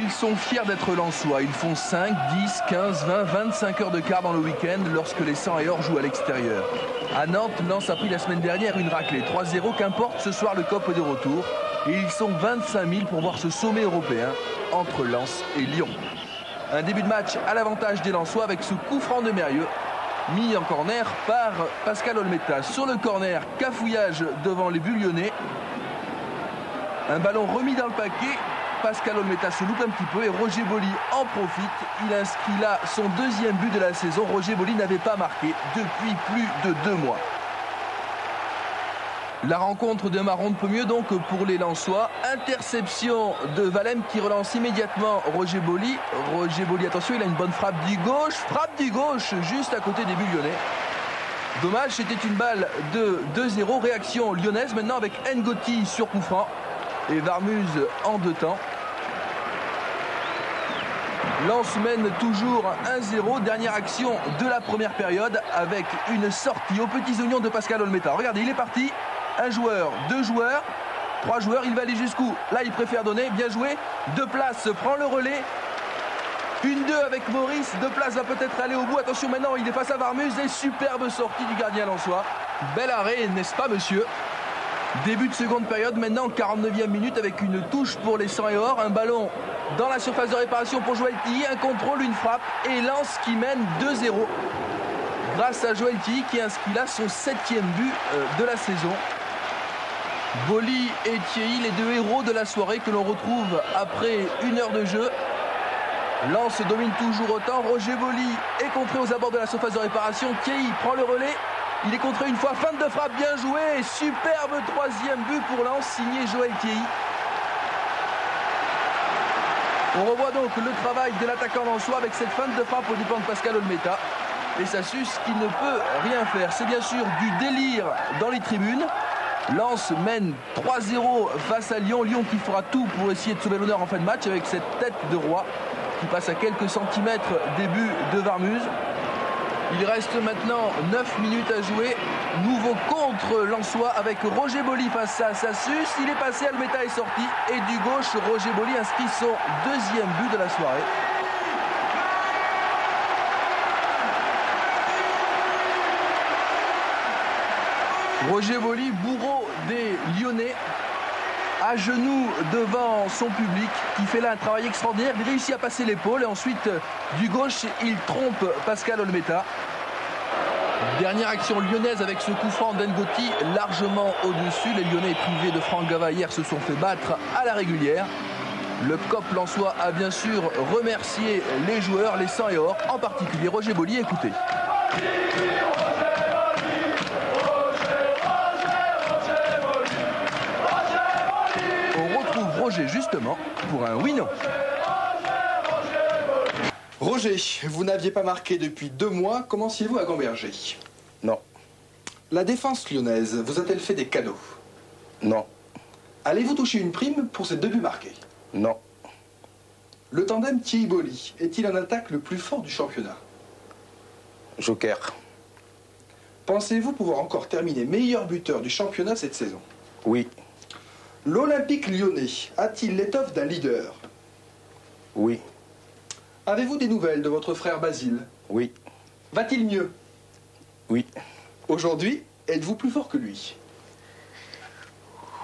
Ils sont fiers d'être lensois. Ils font 5, 10, 15, 20, 25 heures de quart dans le week-end lorsque les 100 et or jouent à l'extérieur. À Nantes, Lens a pris la semaine dernière une raclée 3-0. Qu'importe, ce soir le COP est de retour. Et ils sont 25 000 pour voir ce sommet européen entre Lens et Lyon. Un début de match à l'avantage des Lensois avec ce coup franc de Mérieux, mis en corner par Pascal Olmeta. Sur le corner, cafouillage devant les buts lyonnais. Un ballon remis dans le paquet. Pascal Olmeta se loupe un petit peu et Roger Boli en profite. Il inscrit là son deuxième but de la saison. Roger Boli n'avait pas marqué depuis plus de 2 mois. La rencontre démarre on ne peut mieux donc pour les Lensois. Interception de Valem qui relance immédiatement Roger Boli. Roger Boli, attention, il a une bonne frappe du gauche juste à côté des buts lyonnais. Dommage, c'était une balle de 2-0. Réaction lyonnaise maintenant avec Ngoti sur coup franc et Varmuz en 2 temps. Lens mène toujours 1-0. Dernière action de la première période avec une sortie aux petits oignons de Pascal Olmeta. Regardez, il est parti. 1 joueur, 2 joueurs, 3 joueurs. Il va aller jusqu'où? Là, il préfère donner. Bien joué. De Place prend le relais. 1-2 avec Maurice. De Place va peut-être aller au bout. Attention maintenant, il est face à Varmuz. Et superbe sortie du gardien lensois. Bel arrêt, n'est-ce pas, monsieur? Début de seconde période, maintenant 49e minute avec une touche pour les 100 et or. Un ballon dans la surface de réparation pour Joël Tilly. Un contrôle, une frappe. Et Lens qui mène 2-0. Grâce à Joël Tilly qui inscrit là son 7e but de la saison. Boli et Thierry, les 2 héros de la soirée que l'on retrouve après 1 heure de jeu. Lens domine toujours autant. Roger Boli est contré aux abords de la surface de réparation. Thierry prend le relais. Il est contré une fois. Feinte de frappe bien jouée. Superbe 3e but pour Lens, signé Joël Thierry. On revoit donc le travail de l'attaquant lensois avec cette feinte de frappe au dépens de Pascal Olmeta. Et ça suce qu'il ne peut rien faire. C'est bien sûr du délire dans les tribunes. Lens mène 3-0 face à Lyon. Lyon qui fera tout pour essayer de sauver l'honneur en fin de match avec cette tête de roi qui passe à quelques centimètres des buts de Varmuz. Il reste maintenant 9 minutes à jouer. Nouveau contre lensois avec Roger Boli face à Sassus. Il est passé, Olmeta est sorti. Et du gauche, Roger Boli inscrit son 2e but de la soirée. Roger Boli, bourreau des Lyonnais, à genoux devant son public, qui fait là un travail extraordinaire. Il réussit à passer l'épaule et ensuite du gauche, il trompe Pascal Olmeta. Dernière action lyonnaise avec ce coup franc d'Ngoti largement au-dessus. Les Lyonnais privés de Franck Gava hier se sont fait battre à la régulière. Le COP lensois a bien sûr remercié les joueurs, les 100 et or, en particulier Roger Boli. Écoutez. On retrouve Roger justement pour un oui-non. Roger, vous n'aviez pas marqué depuis 2 mois. Commenciez-vous à gamberger? Non. La défense lyonnaise vous a-t-elle fait des cadeaux? Non. Allez-vous toucher une prime pour ces 2 buts marqués? Non. Le tandem Thierry-Boli est-il en attaque le plus fort du championnat? Joker. Pensez-vous pouvoir encore terminer meilleur buteur du championnat cette saison? Oui. L'Olympique lyonnais a-t-il l'étoffe d'un leader? Oui. Avez-vous des nouvelles de votre frère Basile? Oui. Va-t-il mieux? Oui. Aujourd'hui, êtes-vous plus fort que lui?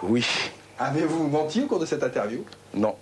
Oui. Avez-vous menti au cours de cette interview? Non.